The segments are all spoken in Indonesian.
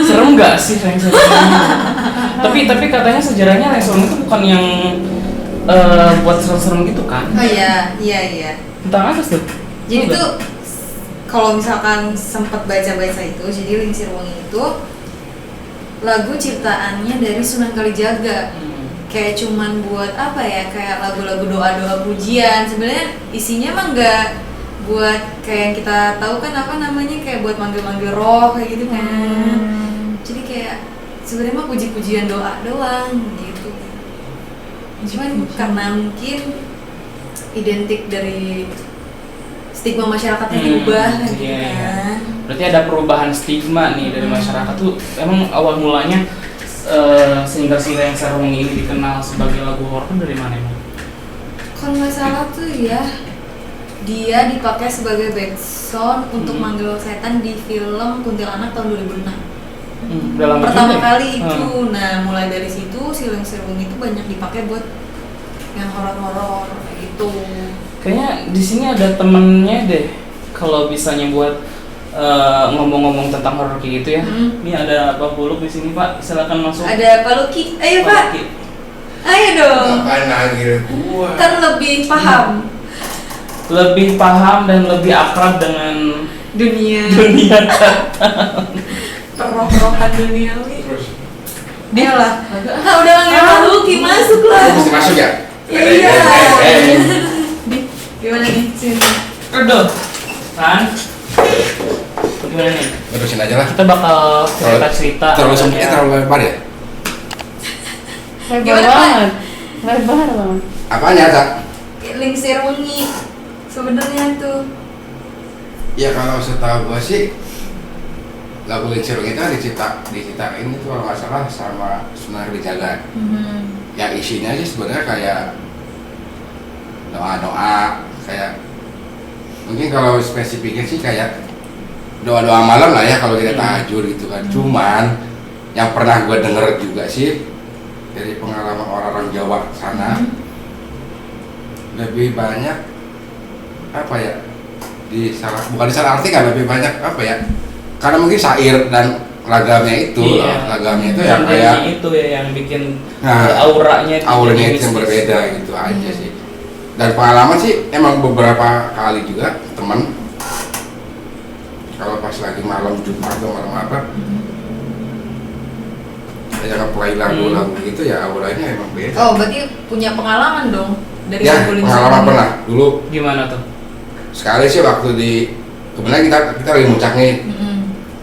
Serem nggak sih Lengser? tapi katanya sejarahnya Lengser itu bukan yang buat serem-serem gitu kan? Oh iya. Tentang apa tuh? Jadi tuh kalau misalkan sempat baca-baca itu, jadi Lingsir Wengi itu lagu ciptaannya dari Sunan Kalijaga. Kayak cuman buat apa ya, kayak lagu-lagu doa-doa pujian. Sebenarnya isinya mah nggak buat kayak yang kita tahu kan apa namanya, kayak buat manggil-manggil roh kayak gitu kan. Jadi kayak sebenarnya mah puji-pujian doa doang gitu. Cuman karena mungkin identik dari stigma masyarakatnya diubah gitu kan. Berarti ada perubahan stigma nih dari masyarakat tuh. Emang awal mulanya sehingga si Lengser Wengi ini dikenal sebagai lagu horor dari mana emang? Kalau nggak salah tuh ya, dia dipakai sebagai backsound untuk manggil setan di film Kuntilanak tahun 2006. Pertama kali itu. Nah, mulai dari situ si Lengser Wengi itu banyak dipakai buat yang horor-horor kayak gitu. Kayaknya di sini ada temennya deh. Kalau bisanya buat ngomong-ngomong tentang horor kayak gitu ya. Ini ada Pak Buluk di sini, Pak. Silakan masuk. Ada Pak Luki. Ayo, Pak. Luki. Ayo dong. Ngapain manggil gua? Kan lebih paham. Lebih paham dan lebih akrab dengan Dunia perroh-rohan duniawi. Terus Dia lah. Nah, udah manggil Pak Luki, masuk lah. mesti masuk ya? Iya. Gimana nih? Sini. Aduh. Kan? Gimana nih? Terusin aja lah. Kita bakal cerita-cerita. Terlalu sempitnya terlalu lebar ya? Gimana, Pak? Lebar banget. Apanya, Tak? Lingsir Wengi sebenarnya tuh. Ya kalau setahu gua sih lagu Lingsir Wengi itu kan diciptain itu kalau nggak salah sama Sunan Kalijaga. Yang isinya sih sebenarnya kayak doa-doa, kayak mungkin kalau spesifiknya sih kayak doa-doa malam lah ya kalau kita tahajud gitu kan. Cuman yang pernah gue denger juga sih dari pengalaman orang-orang Jawa sana, lebih banyak apa ya, bukan di salah arti kan, lebih banyak apa ya, karena mungkin syair dan lagamnya itu lagamnya itu yang kayak itu ya yang bikin auranya itu yang berbeda gitu aja sih. Dan pengalaman sih emang beberapa kali juga teman kalau pas lagi malam Jumat atau malam apa saya nge-play lagu-lagu gitu ya, auranya emang beda. Oh, berarti punya pengalaman dong dari Ya, lagu Lingsir pengalaman Wengi. pernah dulu. Gimana tuh? Sekali sih waktu kebetulan kita lagi muncak nih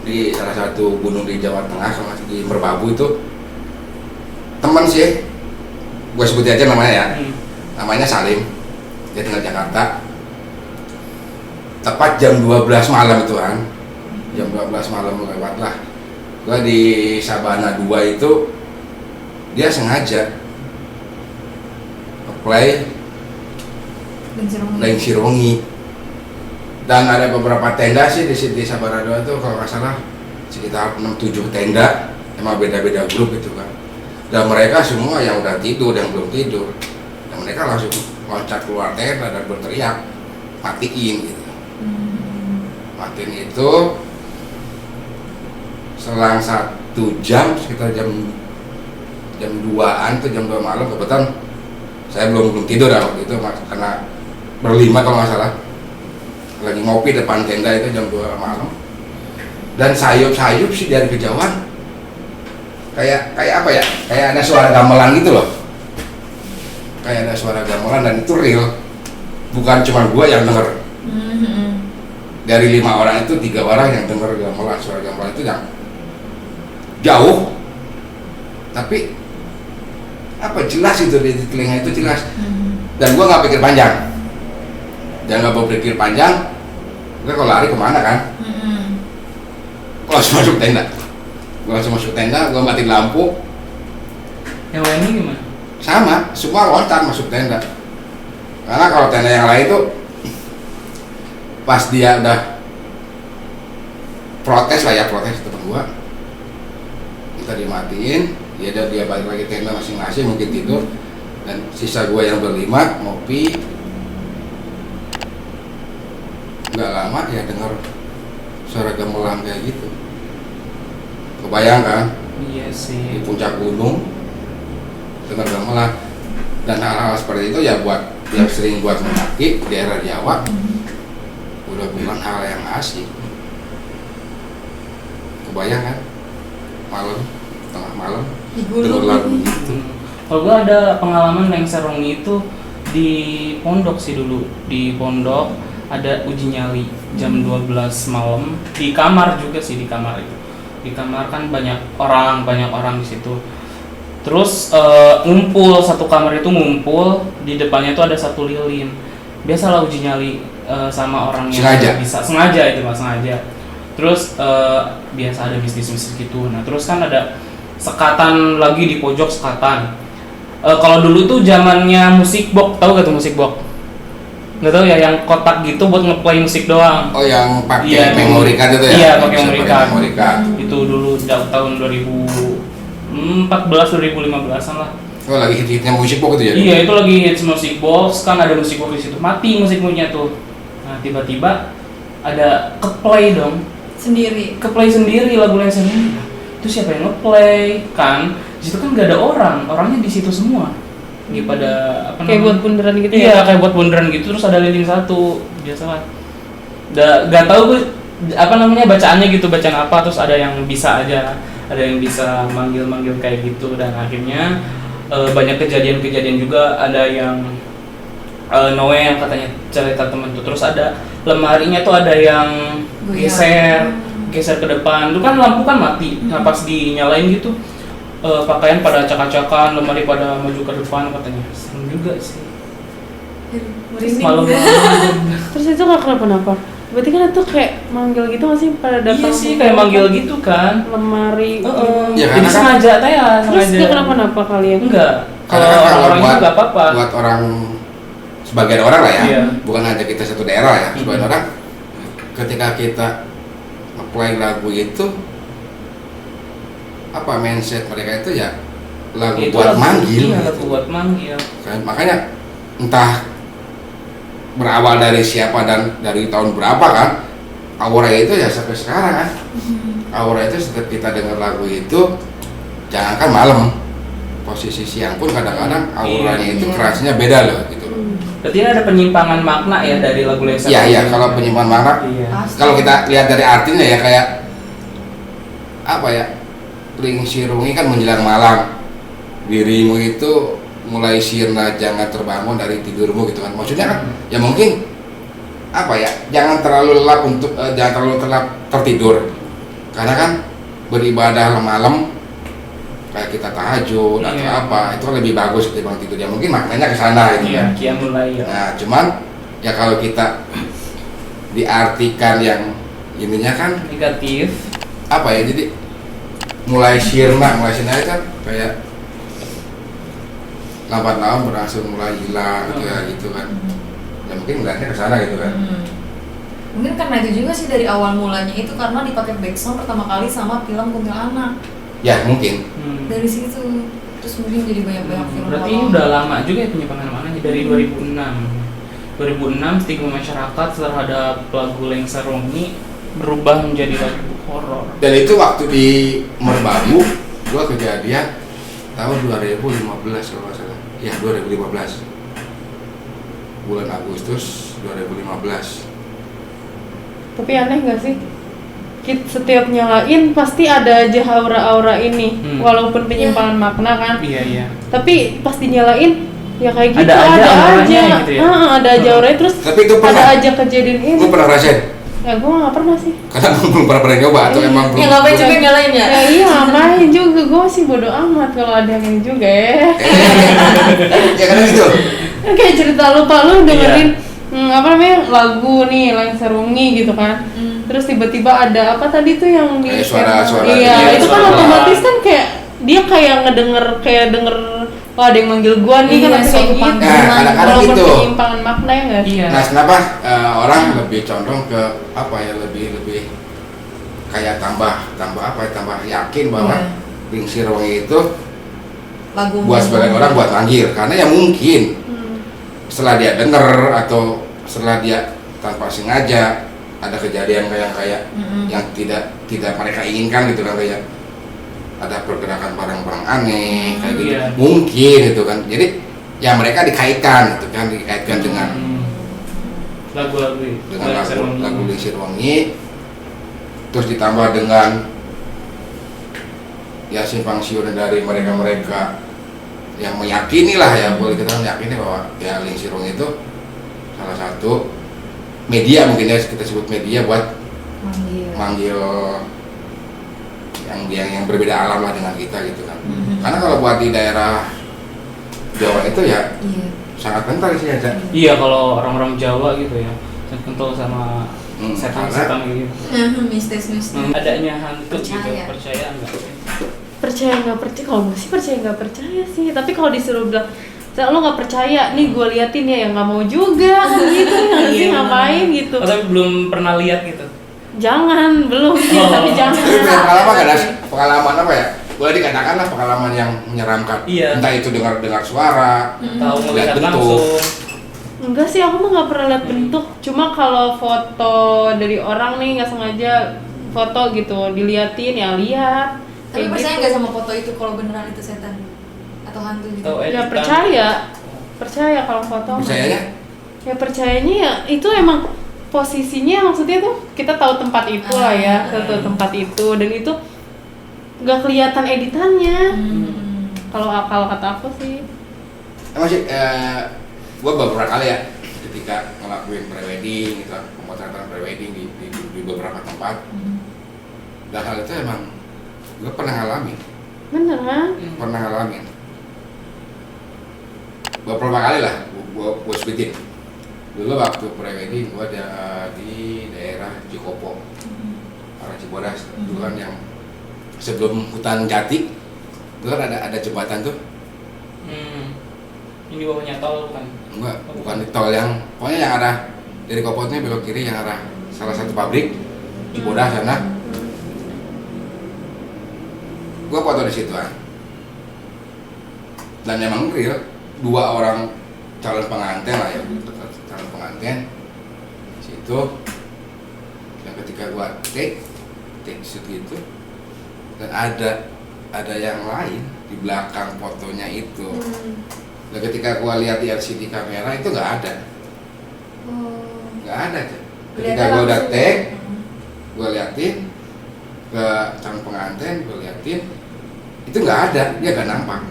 di salah satu gunung di Jawa Tengah, sama di Merbabu itu. Teman sih, gue sebutin aja namanya ya. Namanya Salim. Dia tinggal Jakarta. Tepat jam 12 malam itu kan. Jam 12 malam lewat lah. Gue di Sabana 2 itu dia sengaja play Lingsir Wengi. Dan ada beberapa tenda sih di Sabana 2 itu kalau nggak salah sekitar 6-7 tenda, emang beda-beda grup gitu kan. Dan mereka semua yang udah tidur, yang belum tidur, dan mereka langsung loncat keluar tenda dan berteriak matiin gitu. Matiin itu selang 1 jam, sekitar jam 2-an tuh, jam 2 malam kebetulan saya belum tidur ya waktu itu, karena berlima kalau nggak salah lagi ngopi depan tenda itu jam 2 malam. Dan sayup-sayup sih dari kejauhan kayak apa ya, kayak ada suara gamelan gitu loh, kayak ada suara gamelan, dan itu real, bukan cuma gua yang denger. Dari 5 orang itu 3 orang yang denger gamelan, suara gamelan itu yang jauh tapi apa jelas itu di telinga itu jelas. Dan gua nggak pikir panjang, Jangan nggak berpikir panjang. Kita kalau lari kemana kan? Gue langsung masuk tenda. Gue matiin lampu. Yang lainnya gimana? Sama, semua loncat masuk tenda. Karena kalau tenda yang lain tuh pas dia udah protes temen gua, kita dimatiin, dia balik lagi tenda masing-masing mungkin tidur, dan sisa gua yang berlima ngopi. Nggak lama ya dengar suara gamelan kayak gitu. Kebayang kan? Iya Di sih. puncak gunung dengar gamelan, dan hal-hal seperti itu ya buat yang sering buat mendaki daerah Jawa udah bukan hal yang asing. Kebayang kan? Tengah malam dengar lagu gitu. Kalau gua ada pengalaman yang serong itu di pondok sih dulu. Di pondok ada uji nyali jam 12 malam di kamar juga sih, di kamar itu. Di kamar kan banyak orang di situ. Terus ngumpul, satu kamar itu ngumpul, di depannya tuh ada satu lilin. Biasalah uji nyali sama orang yang sengaja itu Mas, sengaja. Terus biasa ada bisnis gitu. Nah, terus kan ada sekatan lagi di pojok sekatan. Kalau dulu tuh zamannya musik box, tahu gak tuh musik box? Nggak tahu ya, yang kotak gitu buat ngeplay musik doang. Oh, yang pakai memori card itu ya? Iya, pakai memori card. Itu dulu tahun 2014-2015an lah. Oh, lagi hit-hitnya musik box itu ya? Iya, itu lagi hits musik box, kan ada musik box di situ. Mati musiknya tuh. Nah, tiba-tiba ada keplay dong. Keplay sendiri lagu yang sendiri. Itu siapa yang ngeplay? Kan di situ kan nggak ada orangnya di situ semua. Di pada apa namanya? Kayak buat bundaran gitu ya? Iya, kayak buat bundaran gitu, terus ada lilin satu, biasalah. Gak tahu gue apa namanya bacaannya gitu, bacaan apa, terus ada yang bisa manggil kayak gitu, dan akhirnya banyak kejadian juga. Ada yang Noe yang katanya cerita temen tuh, terus ada lemarinya tuh ada yang geser ke depan, tuh kan lampu kan mati, nah pas dinyalain gitu pakaian pada acak-acakan, lemari pada maju ke depan, katanya serem juga sih. Malam. Terus itu nggak kenapa-napa? Berarti kan itu kayak manggil gitu nggak sih pada datang? Iya sih, kayak manggil gitu kan. Lemari. Ya, jadi sengaja Terus sengaja. nggak kenapa-napa kalian? Enggak. Kalau orang-orang itu nggak apa-apa. Buat orang, sebagian orang lah ya, Iya. bukan hanya kita satu daerah ya, sebagian orang ketika kita nge-play lagu itu, apa mindset mereka itu ya lagu Itu buat lagu, manggil. iya, lagu buat manggil. Kan, makanya entah berawal dari siapa dan dari tahun berapa kan, aura itu ya sampai sekarang kan. Aura itu setiap kita dengar lagu itu, jangankan malam, posisi siang pun kadang-kadang auranya itu kerasnya beda loh gitu loh. Berarti ini ada penyimpangan makna ya dari lagu Lesa. Iya, kalau penyimpangan makna, kalau kita lihat dari artinya ya kayak apa ya, ring sirungi kan menjelang malam, dirimu itu mulai sirna, jangan terbangun dari tidurmu gitu kan. Maksudnya kan ya mungkin apa ya, jangan terlalu lelap tertidur, karena kan beribadah malam kayak kita tahajud atau apa, itu kan lebih bagus ketimbang tidur. Ya mungkin maknanya ke sana gitu. Iya, qiyamul lail. Nah, cuman ya kalau kita diartikan yang ininya kan Negatif. apa ya, jadi mulai sirna itu kan kayak lambat laun berangsur mulai hilang gitu ya, gitu kan. Ya mungkin melihatnya ke sana gitu kan. Mungkin karena itu juga sih dari awal mulanya itu karena dipakai backsound pertama kali sama film Kuntilanak. Ya mungkin. Dari situ terus mungkin jadi banyak film. Berarti ini udah lama juga ya penyimpangan maknanya, dari 2006 stigma masyarakat terhadap lagu Lengser Rongi berubah menjadi lagu horor. Dan itu waktu di Merbabu gua kejadian tahun 2015 kalau nggak salah. Ya 2015. Bulan Agustus 2015. Tapi aneh nggak sih? Setiap nyalain pasti ada aja aura-aura ini, walaupun penyimpangan makna kan. Iya. Tapi pas dinyalain ya kayak gitu, Ada aja auranya aja. gitu ya? Ada aja auranya, terus Tapi itu pernah? ada aja kejadian ini. Lu pernah rasain? Ya gue nggak pernah sih. Karena belum pernah nyoba atau emang belum? Ya ngapain juga nyalain ya? Ya iya ngapain juga, gue sih bodo amat kalau ada yang juga ya. Ya kan gitu. Kayak cerita lu Pak, lu dengerin apa namanya lagu nih Lengser Wengi gitu kan. Terus tiba-tiba ada apa tadi tuh yang di Kayak suara-suara iya gitu, itu kan suara. otomatis kan kayak dia kayak denger wah ada yang manggil gua nih kan Iya, kayak suatu gitu. panggilan. Nah, kadang-kadang Walaupun gitu. penyimpangan makna ya nggak sih? Iya. Nah, kenapa orang lebih condong ke apa ya, lebih kayak tambah apa ya, tambah yakin bahwa Iya. Lingsir Wengi itu Lagu buat sebagian orang buat manggil, karena ya mungkin setelah dia denger atau setelah dia tanpa sengaja ada kejadian kayak yang tidak mereka inginkan gitu kan, kayak ada pergerakan barang-barang aneh kayak gitu, Iya. mungkin itu kan, jadi ya mereka dikaitkan gitu kan, dengan Lagu-lagu ya? dengan Lengser Wengi. lagu Lingsir Wengi, terus ditambah dengan ya simpang siur dari mereka yang meyakini lah ya, boleh kita meyakini bahwa ya Lingsir Wengi itu salah satu media, mungkin ya kita sebut media buat manggil yang berbeda alam lah dengan kita gitu kan. Karena kalau buat di daerah Jawa itu ya Iya. sangat kental sih ya. Iya, kalau orang-orang Jawa gitu ya, kental sama Hmm, setan-setan gitu. Mistis. Adanya hantu gitu, Percaya. percaya enggak sih? Percaya nggak percaya, kalau gue sih percaya nggak percaya sih, tapi kalau disuruh bilang lo nggak percaya nih gue liatin ya nggak mau juga kan gitu nggak sih, Iya, ngapain gitu. Oh, tapi belum pernah lihat gitu. Jangan, belum sih, Oh. tapi jangan. Tapi pengalaman gak ada pengalaman apa ya? Boleh dikatakan lah pengalaman yang menyeramkan. Iya. Entah itu dengar suara, Tahu Lihat melihat bentuk. langsung. Enggak sih, aku mah nggak pernah lihat bentuk. Cuma kalau foto dari orang nih nggak sengaja foto gitu, diliatin ya lihat. Tapi Kayak percaya gitu. nggak sama foto itu kalau beneran itu setan atau hantu gitu? Tahu Ya editan. percaya kalau foto. mah. percayanya Ya percayanya ya itu emang posisinya, maksudnya tuh kita tahu tempat itu lah ya, kita tahu tempat itu, dan itu nggak kelihatan editannya. Kalau akal kata aku sih. emang sih gue beberapa kali ya ketika ngelakuin prewedding gitu, pemotretan prewedding di beberapa tempat, dan hal itu emang gue pernah ngalamin beberapa kali lah. Gue sebutin dulu waktu prewedding gue ada di daerah Cikopo, arah Cibodas. Dulu kan yang sebelum hutan jati itu kan ada jembatan tuh. Ini bawahnya tol kan? Enggak, bukan di tol, yang pokoknya yang arah dari Kopotnya belok kiri yang arah salah satu pabrik Cibodas sana. Gua foto di situ kan. Dan emang real dua orang calon pengantin lah ya, calon pengantin di situ. Dan ketika gua take shoot gitu, dan ada yang lain di belakang fotonya itu. Dan ketika gua lihat di LCD kamera itu nggak ada. Ketika gua udah take, gua liatin ke calon pengantin, gua liatin itu nggak ada, dia nggak nampak.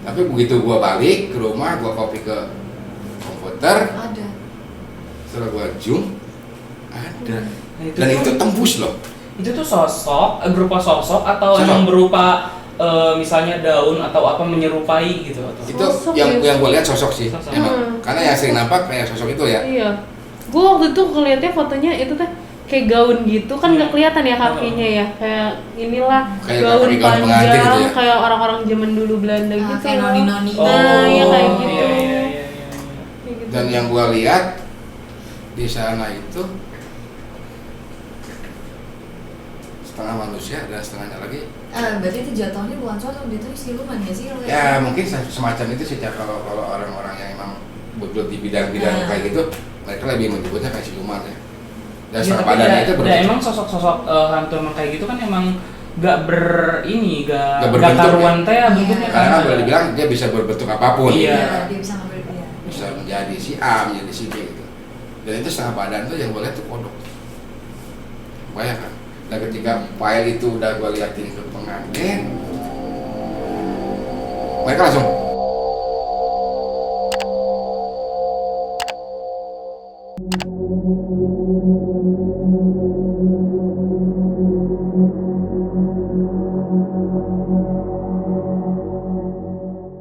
Tapi begitu gua balik ke rumah, gua copy ke komputer, Ada. setelah gua zoom, ada. Nah, Dan itu tembus loh. Itu tuh sosok, berupa sosok atau Sosok. emang berupa misalnya daun atau apa menyerupai gitu atau Itu Sosok yang ya? gua lihat sosok sih, Sosok. emang. Karena yang sering nampak kayak sosok itu ya. Iya. Gua waktu itu ngeliatnya fotonya itu teh kayak gaun gitu kan, nggak kelihatan ya kakinya ya, kayak inilah Kayak gaun pakai gaun pengantin panjang gitu ya? kayak orang-orang zaman dulu Belanda gitu. Kayak noni-noni. Nah, iya kayak iya, gitu. iya, iya, iya. Kayak gitu. Dan yang gua lihat di sana itu setengah manusia dan setengahnya lagi Berarti itu jatuhnya bukan sosok, jatuhnya siluman ya sih? kalau ya kayak mungkin semacam itu sih Cak. Kalau orang-orang yang emang betul di bidang-bidang Nah. kayak gitu, mereka lebih menyebutnya kayak siluman ya. Dan Ya, setengah tapi badannya itu ya emang sosok-sosok hantu emang kayak gitu kan emang nggak Nggak berbentuk karuan ya? teh bentuknya karena kan kan. boleh dibilang dia bisa berbentuk apapun. Iya. dia bisa ngambil dia. Bisa menjadi si A, menjadi si B gitu. Dan itu setengah badan tuh yang boleh tuh kodok. Bayangkan. Dan ketika file itu udah gua liatin ke pengantin, mereka langsung